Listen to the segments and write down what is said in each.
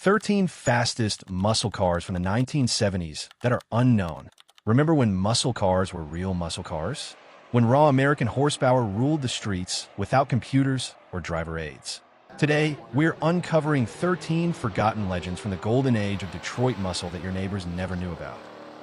13 fastest muscle cars from the 1970s that are unknown. Remember when muscle cars were real muscle cars? When raw American horsepower ruled the streets without computers or driver aids. Today, we're uncovering 13 forgotten legends from the golden age of Detroit muscle that your neighbors never knew about.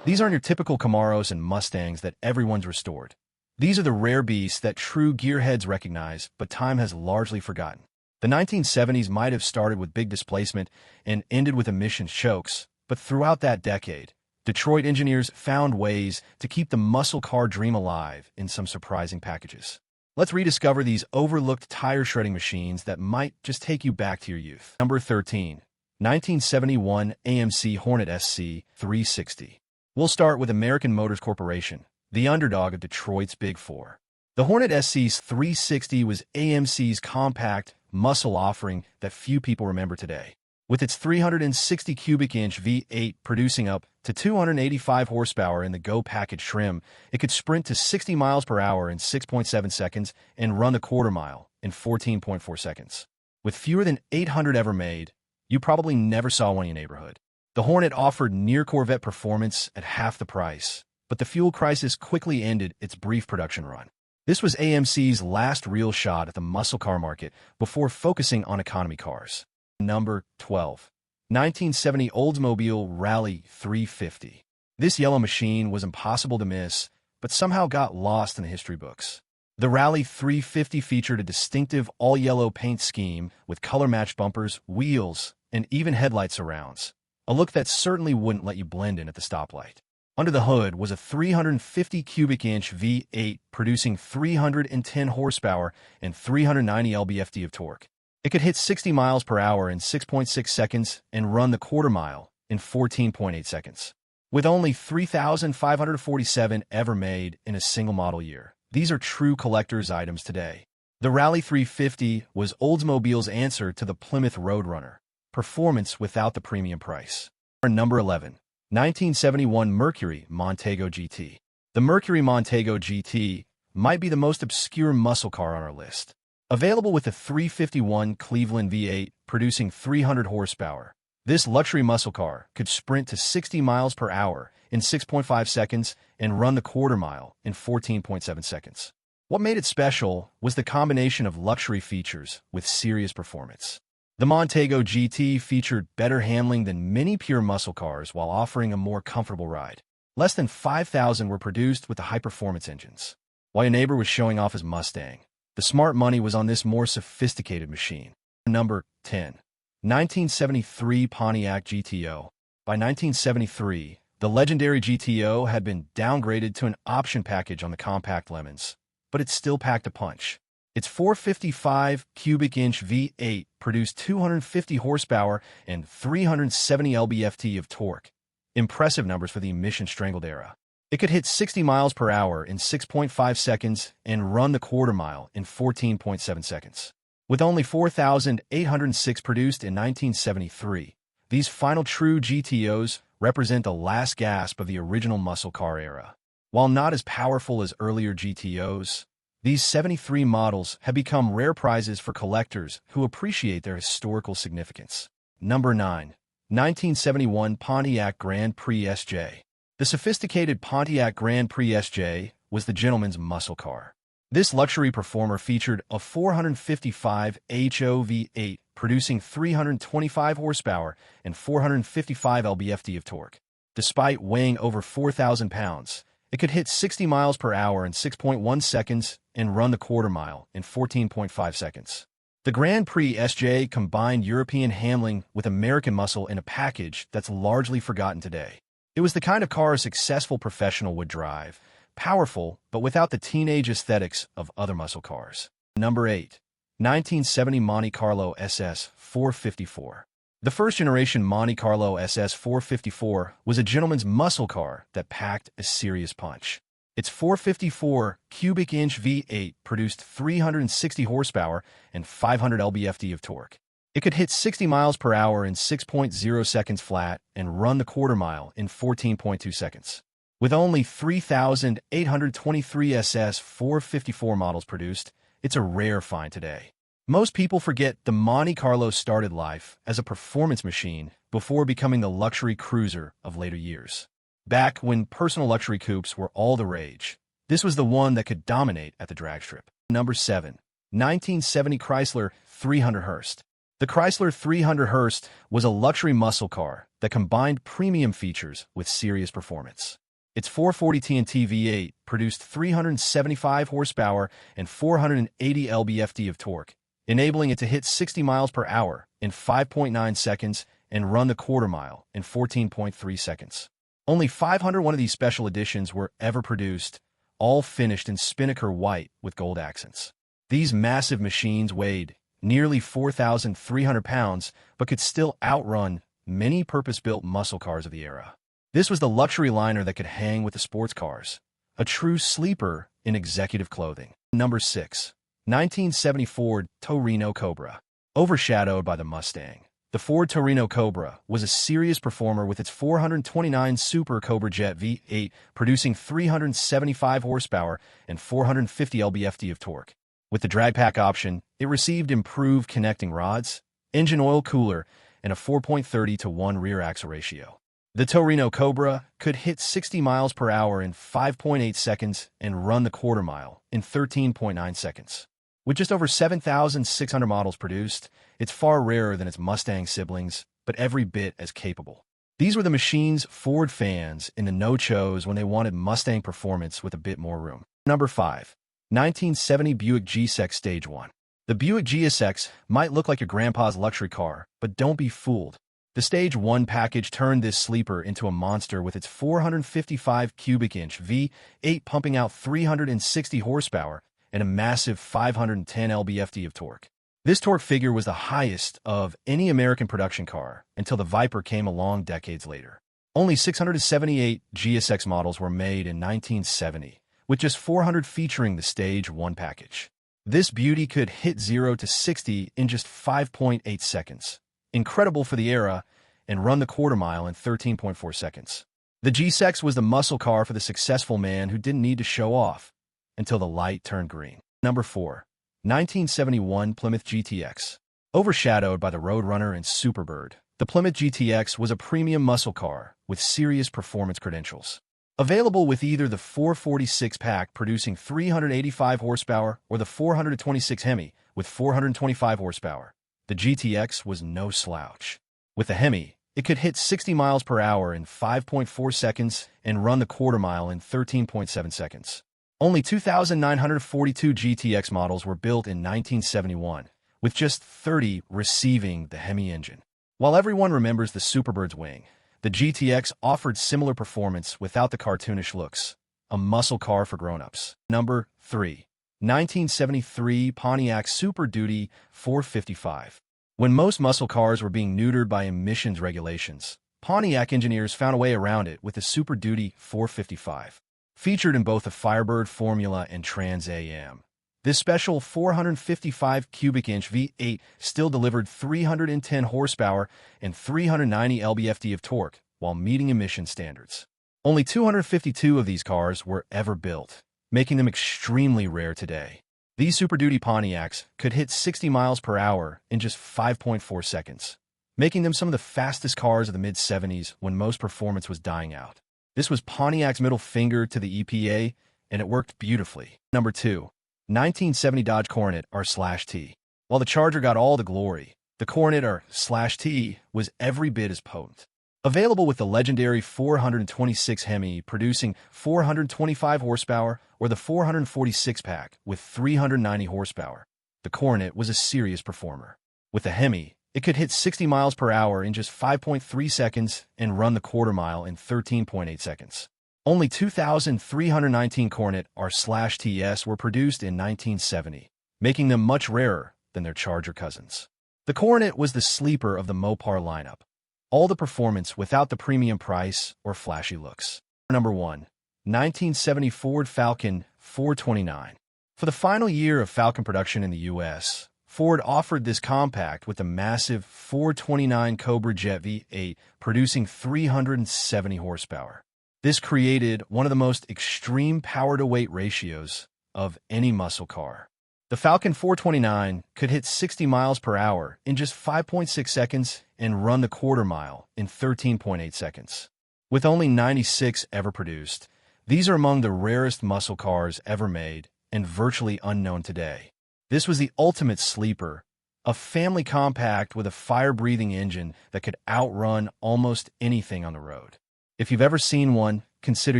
These aren't your typical Camaros and Mustangs that everyone's restored. These are the rare beasts that true gearheads recognize, but time has largely forgotten. The 1970s might have started with big displacement and ended with emission chokes, but throughout that decade, Detroit engineers found ways to keep the muscle car dream alive in some surprising packages. Let's rediscover these overlooked tire shredding machines that might just take you back to your youth. Number 13. 1971 AMC Hornet SC 360. We'll start with American Motors Corporation, the underdog of Detroit's Big Four. The Hornet SC's 360 was AMC's compact, muscle offering that few people remember today. With its 360 cubic inch V8 producing up to 285 horsepower in the Go package trim, it could sprint to 60 miles per hour in 6.7 seconds and run the quarter mile in 14.4 seconds. With fewer than 800 ever made, you probably never saw one in your neighborhood. The Hornet offered near Corvette performance at half the price, but the fuel crisis quickly ended its brief production run. This was AMC's last real shot at the muscle car market before focusing on economy cars. Number 12. 1970 Oldsmobile Rallye 350. This yellow machine was impossible to miss, but somehow got lost in the history books. The Rallye 350 featured a distinctive all-yellow paint scheme with color-matched bumpers, wheels, and even headlight surrounds, a look that certainly wouldn't let you blend in at the stoplight. Under the hood was a 350 cubic inch V8 producing 310 horsepower and 390 lb-ft of torque. It could hit 60 miles per hour in 6.6 seconds and run the quarter mile in 14.8 seconds. With only 3,547 ever made in a single model year, these are true collector's items today. The Rallye 350 was Oldsmobile's answer to the Plymouth Roadrunner, performance without the premium price. Number 11. 1971 Mercury Montego GT. The Mercury Montego GT might be the most obscure muscle car on our list. Available with a 351 Cleveland V8 producing 300 horsepower, this luxury muscle car could sprint to 60 miles per hour in 6.5 seconds and run the quarter mile in 14.7 seconds. What made it special was the combination of luxury features with serious performance. The Montego GT featured better handling than many pure muscle cars while offering a more comfortable ride. Less than 5,000 were produced with the high-performance engines. While your neighbor was showing off his Mustang, the smart money was on this more sophisticated machine. Number 10. 1973 Pontiac GTO. By 1973, the legendary GTO had been downgraded to an option package on the compact lemons, but it still packed a punch. Its 455 cubic inch V8 produced 250 horsepower and 370 lb-ft of torque. Impressive numbers for the emission-strangled era. It could hit 60 miles per hour in 6.5 seconds and run the quarter mile in 14.7 seconds. With only 4,806 produced in 1973, these final true GTOs represent the last gasp of the original muscle car era. While not as powerful as earlier GTOs, these 73 models have become rare prizes for collectors who appreciate their historical significance. Number 9. 1971 Pontiac Grand Prix SJ. The sophisticated Pontiac Grand Prix SJ was the gentleman's muscle car. This luxury performer featured a 455 HO V8 producing 325 horsepower and 455 lb-ft of torque. Despite weighing over 4,000 pounds, it could hit 60 miles per hour in 6.1 seconds and run the quarter mile in 14.5 seconds. The Grand Prix SJ combined European handling with American muscle in a package that's largely forgotten today. It was the kind of car a successful professional would drive, powerful, but without the teenage aesthetics of other muscle cars. Number 8. 1970 Monte Carlo SS 454. The first-generation Monte Carlo SS 454 was a gentleman's muscle car that packed a serious punch. Its 454 cubic inch V8 produced 360 horsepower and 500 lb-ft of torque. It could hit 60 miles per hour in 6.0 seconds flat and run the quarter mile in 14.2 seconds. With only 3,823 SS 454 models produced, it's a rare find today. Most people forget the Monte Carlo started life as a performance machine before becoming the luxury cruiser of later years. Back when personal luxury coupes were all the rage, this was the one that could dominate at the drag strip. Number 7. 1970 Chrysler 300 Hearst. The Chrysler 300 Hearst was a luxury muscle car that combined premium features with serious performance. Its 440 TNT V8 produced 375 horsepower and 480 lb-ft of torque, enabling it to hit 60 miles per hour in 5.9 seconds and run the quarter mile in 14.3 seconds. Only 501 of these special editions were ever produced, all finished in spinnaker white with gold accents. These massive machines weighed nearly 4,300 pounds, but could still outrun many purpose-built muscle cars of the era. This was the luxury liner that could hang with the sports cars, a true sleeper in executive clothing. Number 6. 1970 Ford Torino Cobra. Overshadowed by the Mustang, the Ford Torino Cobra was a serious performer with its 429 Super Cobra Jet V8 producing 375 horsepower and 450 lb-ft of torque. With the drag pack option, it received improved connecting rods, engine oil cooler, and a 4.30-to-1 rear axle ratio. The Torino Cobra could hit 60 miles per hour in 5.8 seconds and run the quarter mile in 13.9 seconds. With just over 7,600 models produced, it's far rarer than its Mustang siblings, but every bit as capable. These were the machines Ford fans in the know chose when they wanted Mustang performance with a bit more room. Number 5. 1970 Buick GTX Stage 1. The Buick GTX might look like your grandpa's luxury car, but don't be fooled. The Stage 1 package turned this sleeper into a monster with its 455 cubic inch V8 pumping out 360 horsepower and a massive 510 lb-ft of torque. This torque figure was the highest of any American production car until the Viper came along decades later. Only 678 GTX models were made in 1970, with just 400 featuring the Stage 1 package. This beauty could hit 0 to 60 in just 5.8 seconds. Incredible for the era, and run the quarter mile in 13.4 seconds. The GTX was the muscle car for the successful man who didn't need to show off until the light turned green. Number 4. 1971 Plymouth GTX. Overshadowed by the Roadrunner and Superbird, the Plymouth GTX was a premium muscle car with serious performance credentials. Available with either the 446-pack producing 385 horsepower or the 426 HEMI with 425 horsepower, the GTX was no slouch. With the HEMI, it could hit 60 miles per hour in 5.4 seconds and run the quarter mile in 13.7 seconds. Only 2,942 GTX models were built in 1971, with just 30 receiving the HEMI engine. While everyone remembers the Superbird's wing, the GTX offered similar performance without the cartoonish looks, a muscle car for grown-ups. Number 3. 1973 Pontiac Super Duty 455. When most muscle cars were being neutered by emissions regulations, Pontiac engineers found a way around it with the Super Duty 455. Featured in both the Firebird Formula and Trans Am, this special 455 cubic inch V8 still delivered 310 horsepower and 390 lb-ft of torque while meeting emission standards. Only 252 of these cars were ever built, making them extremely rare today. These Super Duty Pontiacs could hit 60 miles per hour in just 5.4 seconds, making them some of the fastest cars of the mid-70s when most performance was dying out. This was Pontiac's middle finger to the EPA, and it worked beautifully. Number 2. 1970 Dodge Coronet R/T. While the Charger got all the glory, the Coronet R/T was every bit as potent. Available with the legendary 426 HEMI producing 425 horsepower or the 446-pack with 390 horsepower, the Coronet was a serious performer. With the HEMI, it could hit 60 miles per hour in just 5.3 seconds and run the quarter mile in 13.8 seconds. Only 2,319 Coronet R/TS were produced in 1970, making them much rarer than their Charger cousins. The Coronet was the sleeper of the MOPAR lineup. All the performance without the premium price or flashy looks. Number 1. 1970 Ford Falcon 429. For the final year of Falcon production in the U.S., Ford offered this compact with a massive 429 Cobra Jet V8 producing 370 horsepower. This created one of the most extreme power-to-weight ratios of any muscle car. The Falcon 429 could hit 60 miles per hour in just 5.6 seconds and run the quarter mile in 13.8 seconds. With only 96 ever produced, these are among the rarest muscle cars ever made and virtually unknown today. This was the ultimate sleeper, a family compact with a fire-breathing engine that could outrun almost anything on the road. If you've ever seen one, consider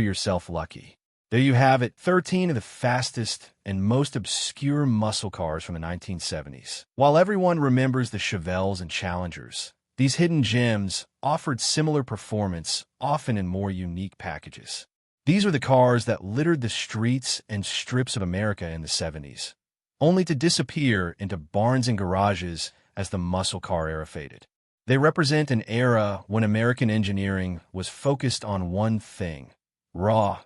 yourself lucky. There you have it, 13 of the fastest and most obscure muscle cars from the 1970s. While everyone remembers the Chevelles and Challengers, these hidden gems offered similar performance, often in more unique packages. These are the cars that littered the streets and strips of America in the 70s, only to disappear into barns and garages as the muscle car era faded. They represent an era when American engineering was focused on one thing: raw,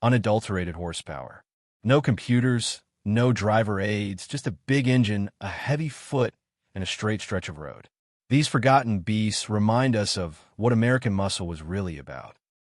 unadulterated horsepower. No computers, no driver aids, just a big engine, a heavy foot, and a straight stretch of road. These forgotten beasts remind us of what American muscle was really about.